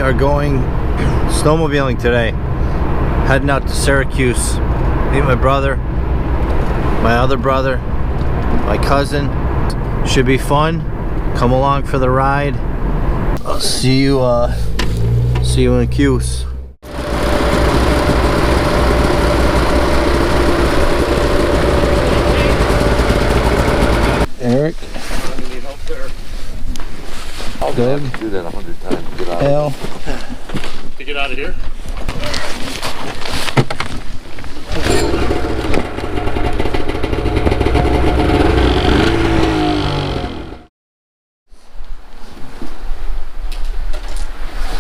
are going snowmobiling today. Heading out to Syracuse. Meet my brother, my other brother, my cousin. Should be fun. Come along for the ride. I'll see you in Cuse. Eric. I'll Good. do that 100 times to get out Al. of here. To get out of here?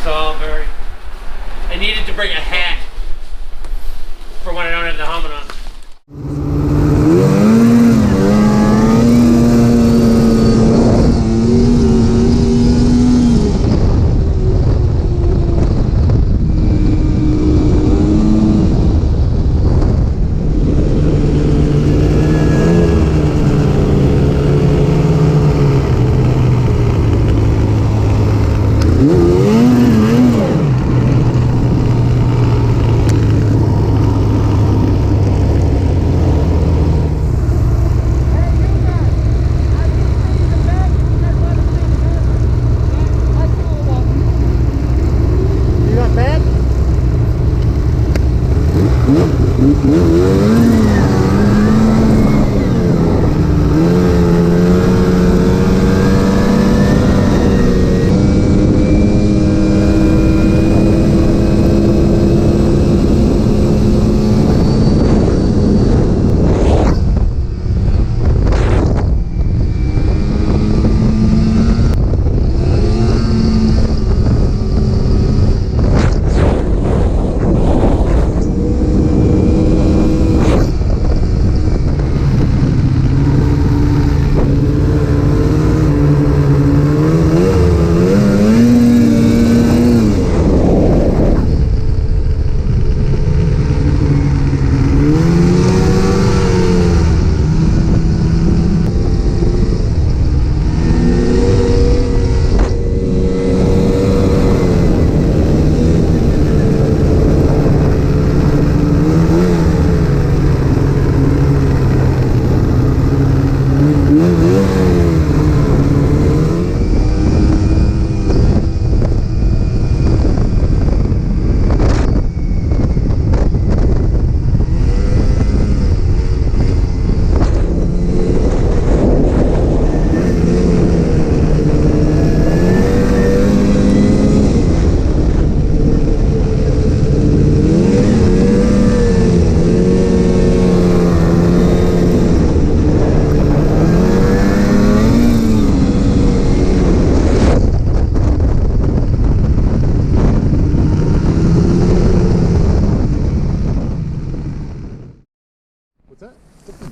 So very. I needed to bring a hat for when I don't have the helmet on.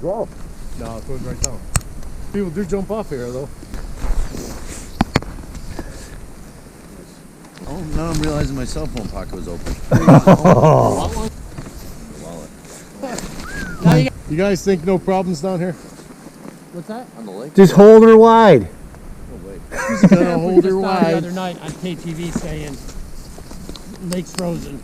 Drop. No, it goes right down. People do jump off here though. Oh, now I'm realizing my cell phone pocket was open. Wallet. You guys think no problems down here? What's that? On the lake? Just hold her wide. Oh wait. He's gonna hold her The wide. other night on KTV saying Lake's frozen.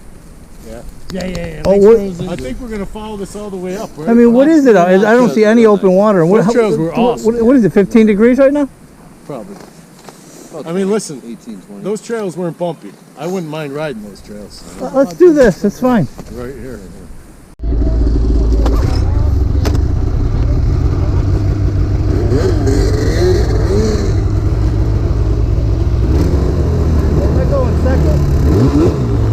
Yeah. Yeah. Oh, Lake's what- frozen. I think we're gonna follow this all the way up, right? I mean, what is it? I don't see any open water. Those trails were awesome. What is it, 15 degrees right now? Probably. About I mean, listen, 18, 20. those trails weren't bumpy. I wouldn't mind riding those trails. Let's do this. It's fine. Right here. Am I going second?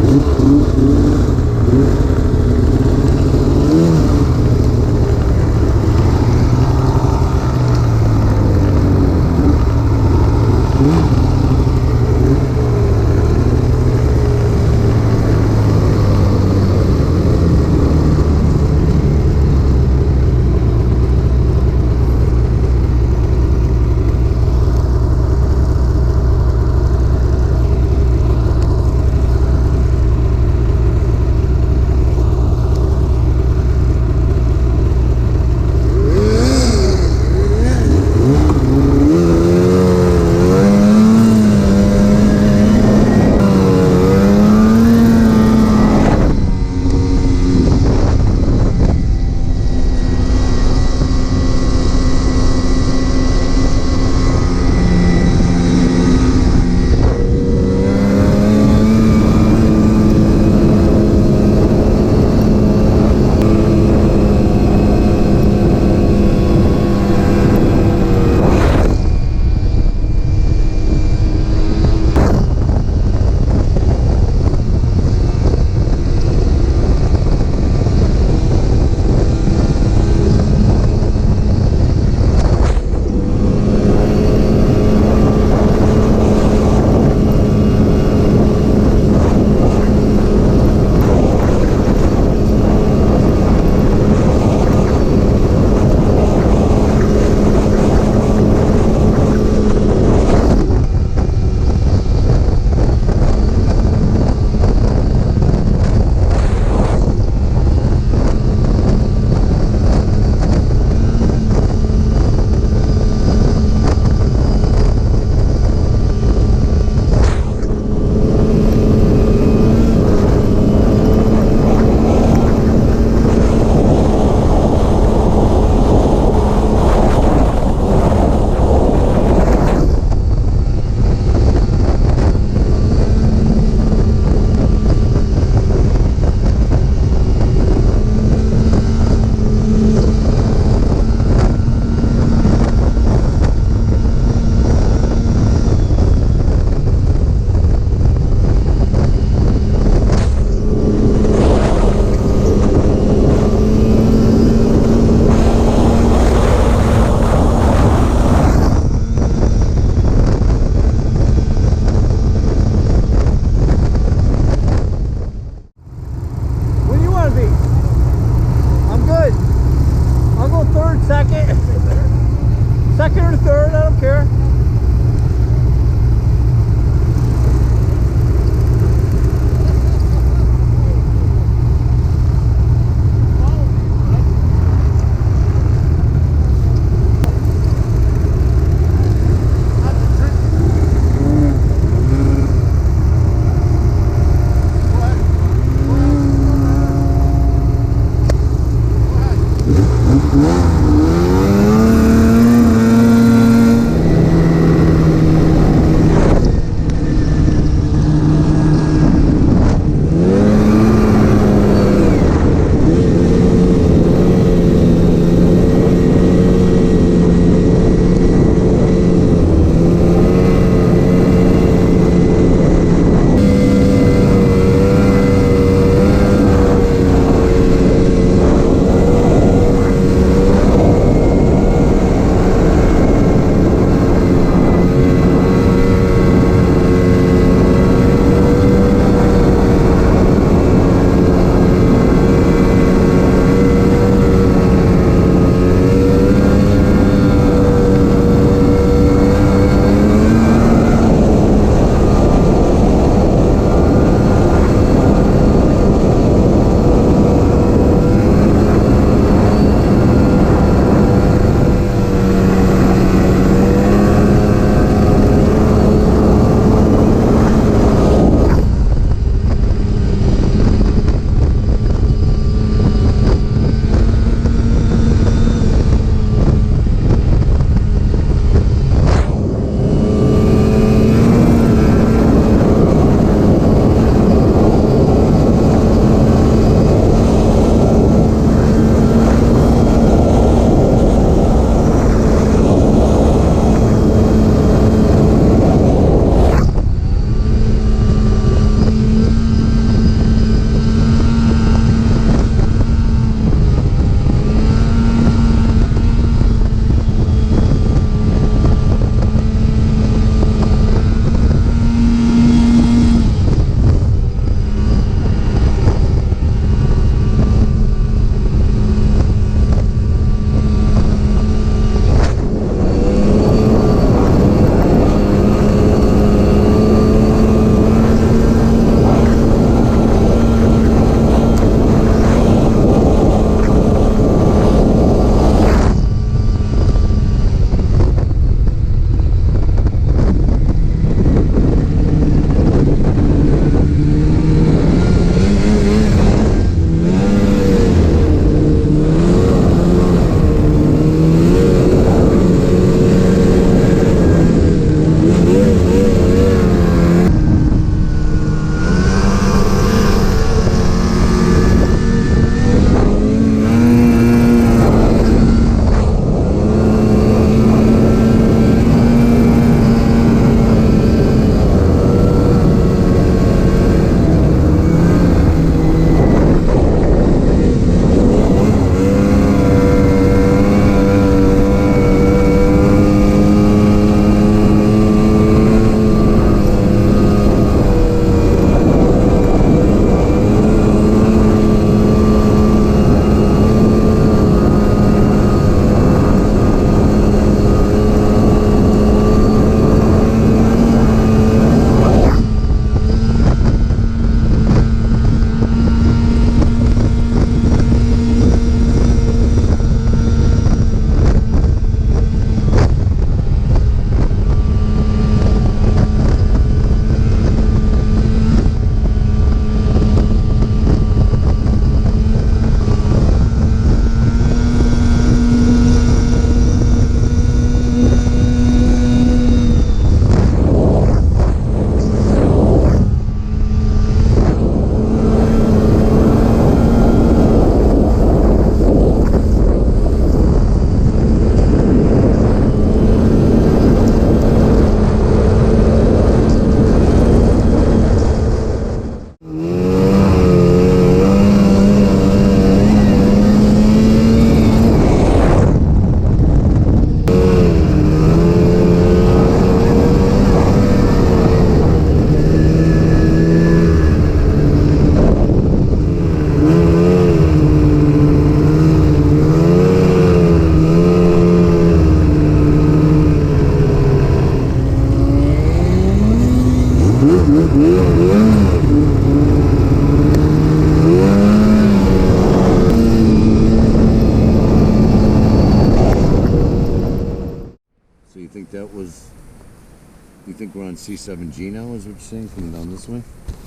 You think we're on C7G now, is what you're saying, coming down this way?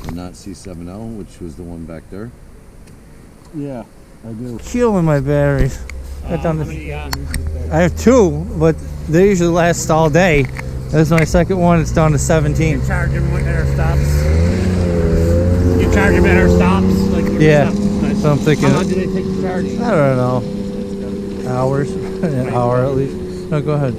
And not C7L, which was the one back there? Yeah, I do. Killing my batteries. Got down How to, many, I have 2, but they usually last all day. This is my second one. It's down to 17. you charge him when air stops? You charge him at air stops? Like Yeah. Nice. So I'm thinking, How long do they take to charge? I don't know, hours, an hour at least. No, go ahead.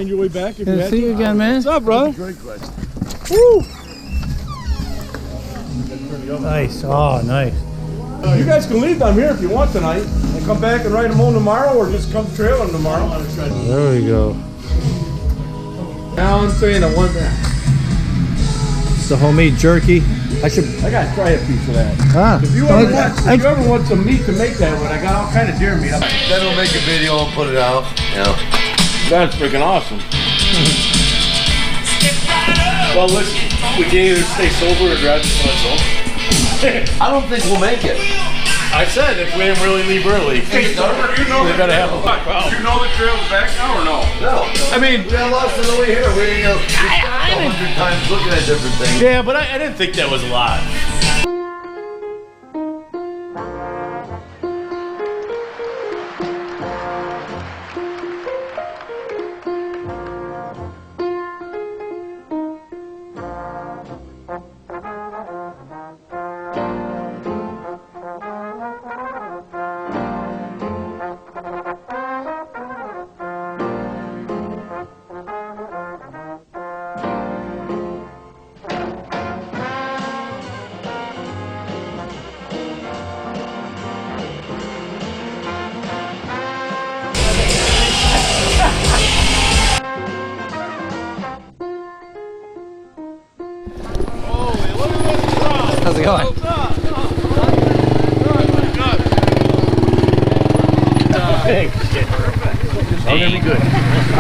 find your way back if you Good to had see to? you again, man. What's up, bro? Great question. Woo! Nice. Oh, nice. You guys can leave them here if you want tonight, and come back and ride them home tomorrow, or just come trail them tomorrow. There we go. Now I'm saying the one that It's the homemade jerky. I gotta try a piece of that. Ah. If you ever want some meat to make that with, I got all kind of deer meat. Then we'll make a video and put it out. Yeah. That's freaking awesome. Well, listen, we can either stay sober or drive this one home. I don't think we'll make it. I said if we didn't really leave early. Stay sober, you know we're gonna have a wow. You know the trail's back now or no? No. I mean, We got lost on the way here. We stopped 100 times looking at different things. yeah, but I didn't think that was a lot. How's it going?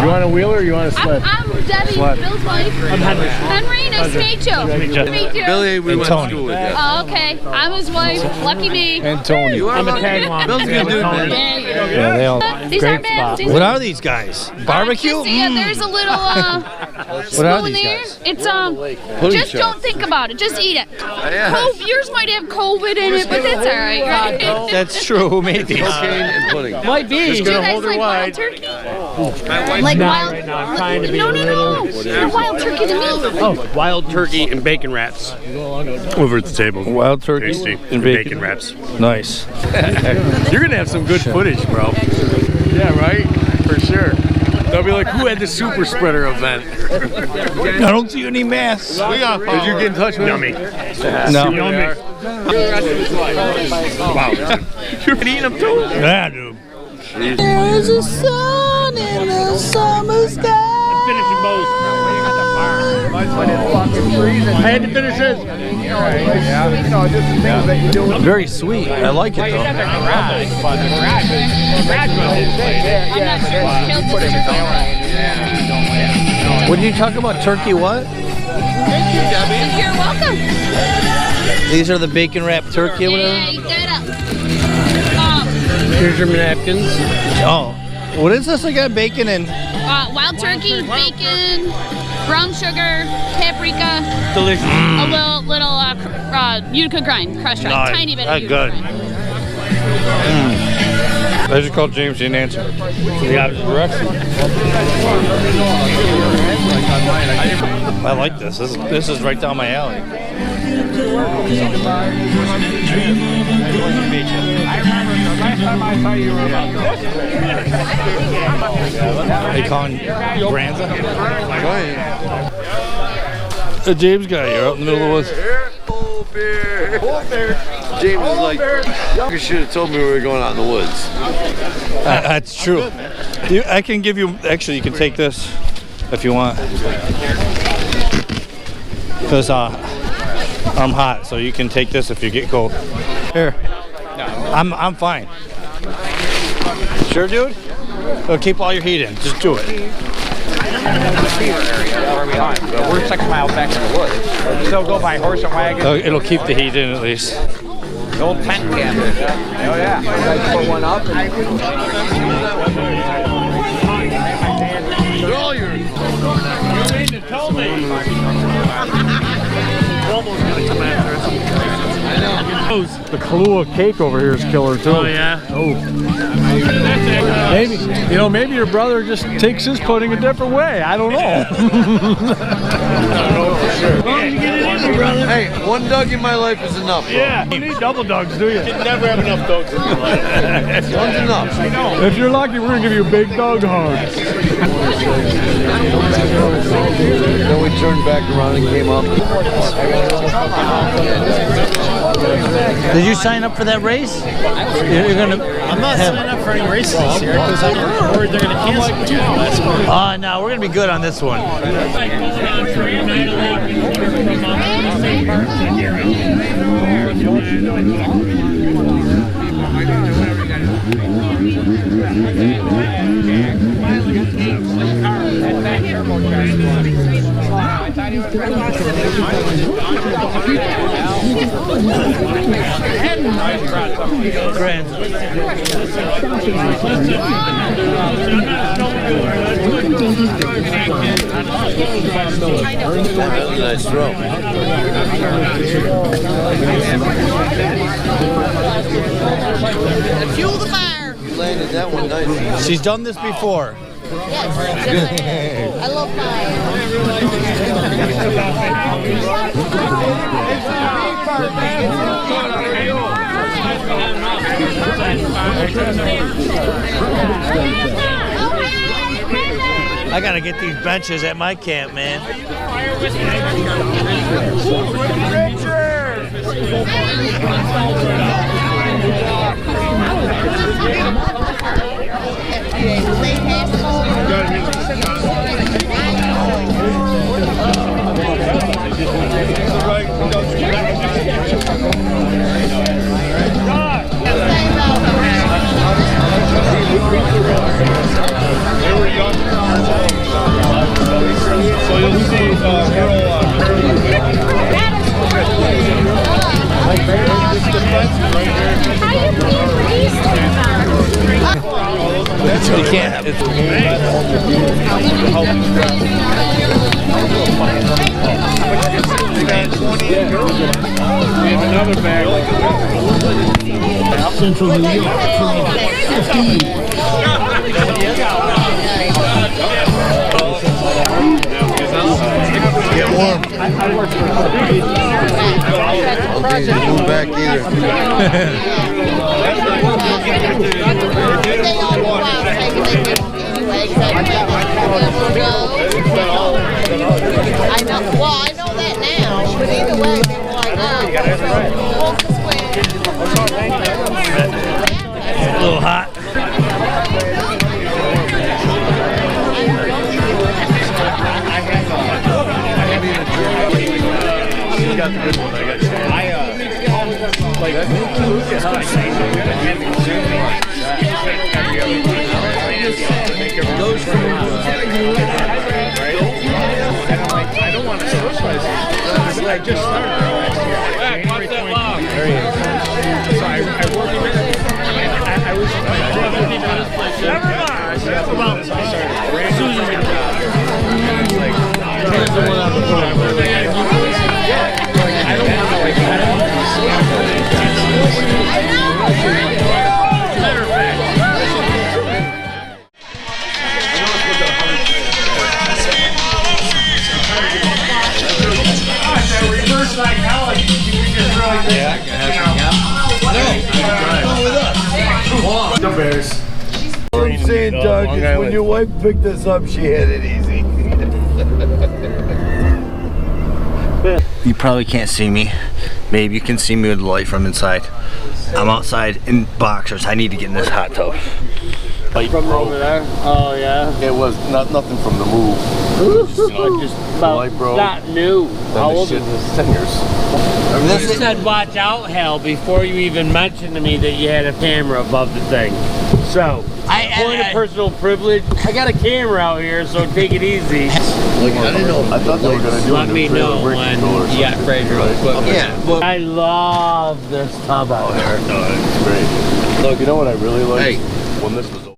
You want a wheeler or you want a sled? I'm Debbie, Bill's wife. I'm Henry. Henry, nice to meet you. Nice to meet you. Billy, we went to Tony. school with you. Oh, okay. I'm his wife. Lucky me. And Tony. I'm a tag mom. Bill's a good dude, man. Yeah, they all. These Great aren't bad. spot. What are these guys? Barbecue? Yeah, there's a little What are spoon these there. guys? It's just shop. don't think about it. Just eat it. Yeah. Yours might have COVID in it, but that's all right, right? That's true. Who made these? Cocaine and pudding. Might be. Do you guys like wild turkey? Like wild? right now. I'm trying to be no, a no, little- no. They're wild turkey to me. Oh, wild turkey and bacon wraps. Over at the table. Wild turkey Tasty. and bacon. wraps. Nice. You're gonna have some good footage, bro. Yeah, right? For sure. They'll be like, who had the super spreader event? I don't see any masks. Did you get in touch with Yummy. No. Yummy. Wow. You're eating them too? Yeah, dude. There's a sun in the summer sky. Finishing both. I had to finish this. Very sweet. I like it though. When you talk about turkey, what? You're welcome. These are the bacon wrapped turkey or Yeah, whatever? eat that up. Here's your napkins. Oh. What is this again? Bacon and Wild turkey, bacon, brown sugar, paprika, delicious. a little Utica grind, crushed rice, Nice. tiny bit of That's Utica good. grind. I just called James, he didn't answer. The opposite direction. I like this. This is right down my alley. They calling Granza? The James guy, you're out in the middle of the woods. James is like, you should have told me we were going out in the woods. That's true. I can give you, actually, you can take this if you want. Because I'm hot, so you can take this if you get cold. Here. I'm fine. Sure, dude? It'll keep all your heat in. Just do it. We're 6 miles back in the woods. Still go by horse and wagon. It'll keep the heat in at least. The old tent camp. Oh yeah. I put one up. You need to tell me. Almost gonna come after us. I know. The Kahlua cake over here is killer too. Oh yeah. Oh. Maybe, you know, maybe your brother just takes his pudding a different way. I don't know. Hey, one dog in my life is enough. Bro. Yeah, you need double dogs, do you? You can never have enough dogs in your life. One's enough. If you're lucky, we're gonna give you a big dog hug. Then we turned back around and came up. Did you sign up for that race? You're gonna. I'm not signing up for any races this year because I'm worried they're going to cancel the last one. Oh, no, we're gonna be good on this one. Nice throw. Fuel the fire. You landed that one nice. She's done this before. Yes, I love I gotta get these benches at my camp, man. They were young. So you'll see You can't. we have another bag. Central New York, 15. Get warm. Okay, just move back either. I know. Well, I know that now, but either way, they were like, walk this way. A little hot. You got the good one. I got I don't want to socialize it. I just started last year. January 20th. There he is. So I worked with it. I was never mind. That's about I started brand new job. Like, I don't want to like matter of fact. Reverse psychology. You can just really the Bears. What I'm saying, Doug, is when your wife picked this up, she had it easy. You probably can't see me. Maybe you can see me with the light from inside. I'm outside in boxers. I need to get in this hot tub. From over there? Oh, yeah. It was nothing from the move. Just about that new. How old is this? 10 years. You said watch out, Hal, before you even mentioned to me that you had a camera above the thing. So, point of personal privilege, I got a camera out here, so take it easy. Like, I didn't know. I thought they were going to do Let me know when you got Fraser equipment. Yeah. I love this tub out here. No, it's great. Look, you know what I really like? Hey. When this was over.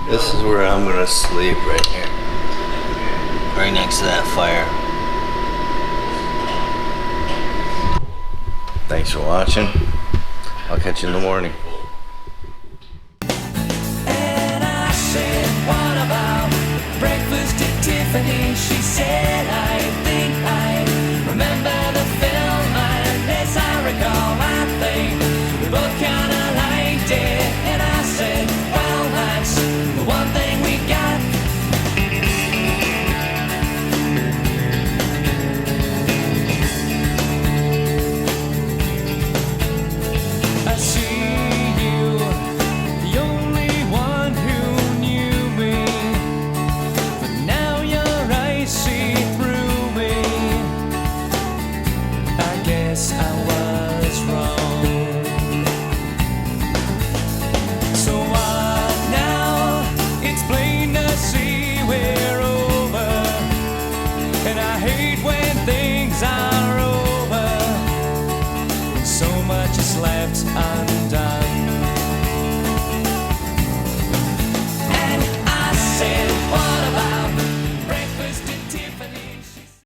This is where I'm gonna sleep, right here. Right next to that fire. Thanks for watching. I'll catch you in the morning.